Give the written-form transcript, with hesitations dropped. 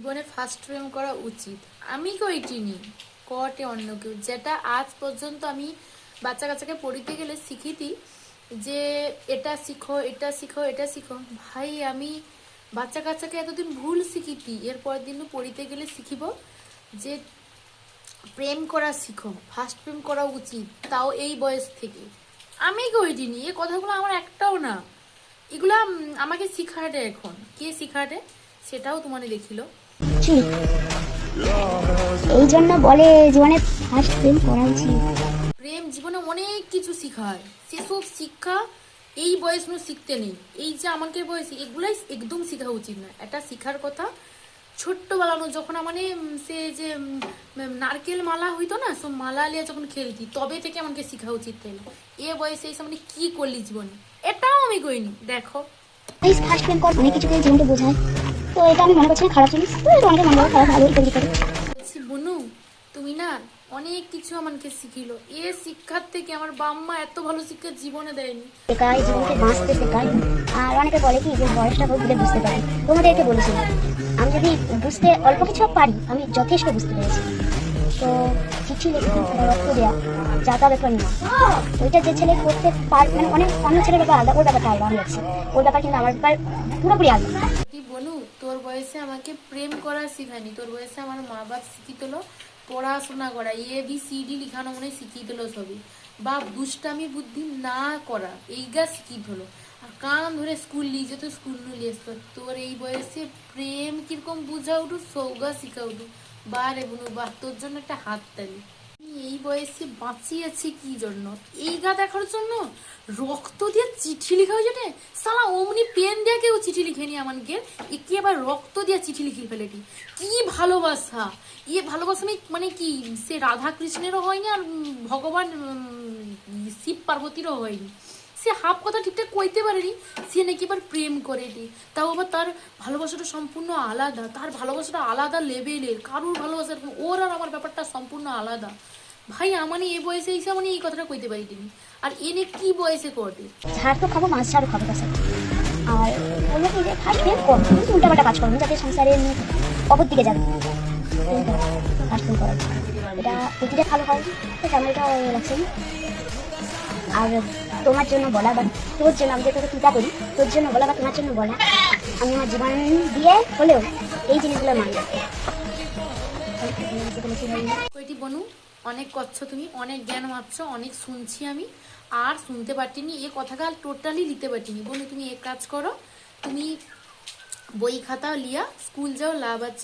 জীবনে ফার্স্ট প্রেম করা উচিত। আমি কইটিনি কটে অন্য কেউ, যেটা আজ পর্যন্ত আমি বাচ্চা কাচ্চাকে পড়িতে গেলে শিখিতি যে এটা শিখো, এটা শিখো, এটা শিখো। ভাই আমি বাচ্চা কাচ্চাকে এতদিন ভুল শিখিতি, এর পরের দিন পড়িতে গেলে শিখিব যে প্রেম করা শিখো, ফার্স্ট প্রেম করা উচিত, তাও এই বয়স থেকে। আমি কইটিনি, এ কথাগুলো আমার একটাও না। এগুলা আমাকে শিখাটে, এখন কে শিখাটে সেটাও তোমাকে দেখিল। এই জন্য বলে জীবনে ফার্স্ট প্রেম করা উচিত। প্রেম জীবনে অনেক কিছু শিখায়, সেসব শিক্ষা এই বয়স নু শিখতে নেই। এই যে আমাকে বয়স, এগুলাই একদম শেখা উচিত না। এটা শিখার কথা ছোট্টবেলানো, যখন মানে সে যে নারকেল মালা হইতো না, সব মালা লিয়া যখন খেলতি, তবে থেকে আমাকে শিখা উচিত তাই না। এ বয়সে এসে মানে কি করলি জীবনে, এটাও আমি কইনি। দেখো ফার্স্ট প্রেম কর অনেক কিছুকে জীবনকে বোঝায়, তো এটা আমি মনে করছি না খারাপ জিনিস, তো এটা অনেকে মনে করে খারাপ, ভালো ইত্যাদি করে। বলছি বনু, তুমি না অনেক কিছু আমাকে শিখিল। এ শিক্ষার থেকে আমার বাম্মা এত ভালো শিক্ষা জীবনে দেয়নি। শেখায়, জীবনকে বাঁচতে শেখায়। আর অনেকে বলে কি যে বয়সটা হোক দিলে বুঝতে পারি, তোমাদেরকে বলেছিলাম আমি যদি বুঝতে অল্প কিছু পারি, আমি যথেষ্ট বুঝতে পেরেছি। তো চিঠি লেখা, রক্ত দেওয়া, যা তা ব্যাপার না, ওইটা যে ছেলে করতে পার, মানে অনেক অন্য ছেলের ব্যাপার আলাদা, ওর ব্যাপারটা আলাদা, আমি আছি ওর ব্যাপার, কিন্তু আমার ব্যাপার পুরোপুরি আলাদা। কি বনু, তোর বয়সে আমাকে প্রেম করা শিখায়নি, তোর বয়সে আমার মা বাপ শিখিয়ে দিল পড়াশোনা করা, ABCD লিখানো মনে শিখিয়ে দিল সবই, বা দুষ্টামি বুদ্ধি না করা, এইগা শিখিয়ে দিল। আর কান ধরে স্কুল নিয়ে যেত, স্কুল নিয়ে আসতো। তোর এই বয়সে প্রেম কিরকম বুঝা উঠু, সৌগা শিখা উঠু। বা রে বনু বাহ, তোর জন্য একটা হাত তালি। এই বয়সে বাঁচিয়েছি কি জন্য? এই গা দেখার জন্য? রক্ত দিয়ে চিঠি লেখা হয়ে যাবে সালা, অমনি পেন দিয়ে কেউ চিঠি লিখেনি আমাকে, একে আবার রক্ত দিয়ে চিঠি লিখে ফেলেটি। কি ভালোবাসা! ইয়ে ভালোবাসা মানে কি, সে রাধা কৃষ্ণেরও হয়নি, আর ভগবান শিব পার্বতীরও হয়নি। সে হাফ কথা ঠিকঠাক কইতে পারেনি, সে নাকি এবার প্রেম করেনি। তাও আবার তার ভালোবাসাটা সম্পূর্ণ আলাদা, তার ভালোবাসাটা আলাদা লেভেলের, কারোর ভালোবাসা ওর আর আমার ব্যাপারটা সম্পূর্ণ আলাদা। ভাই আমানে এই বয়সে এসে মানে এই কথাটা কইতে পারি তিনি, আর এনে কি বয়সে করবে? ঝাড় তো খাবো, মাছ ঝাড়ও খাবো তার সাথে। আর বলবো কি যে ফার্স্ট প্রেম কম, কিন্তু উল্টাপাল্টা কাজ করবো যাতে সংসারে অপর দিকে যাবে। ফার্স্ট প্রেম করা এটা প্রতিটা ভালো হয়, তো আমার এটা লাগছে না। আর তোমার জন্য বলা বা তোর জন্য, আমি যে তোকে চিন্তা করি, তোর জন্য বলা বা তোমার জন্য বলা, আমি আমার জীবন দিয়ে হলেও এই জিনিসগুলো মানব। কইটি বনু, অনেক করছো তুমি, অনেক জ্ঞান মারছো, অনেক শুনছি আমি, আর শুনতে পারতিনি এ কথাটা টোটালি নিতে পারতিনি। বনু তুমি এক কাজ করো, তুমি বই খাতা লিয়া স্কুল যাও, লাভ আছে।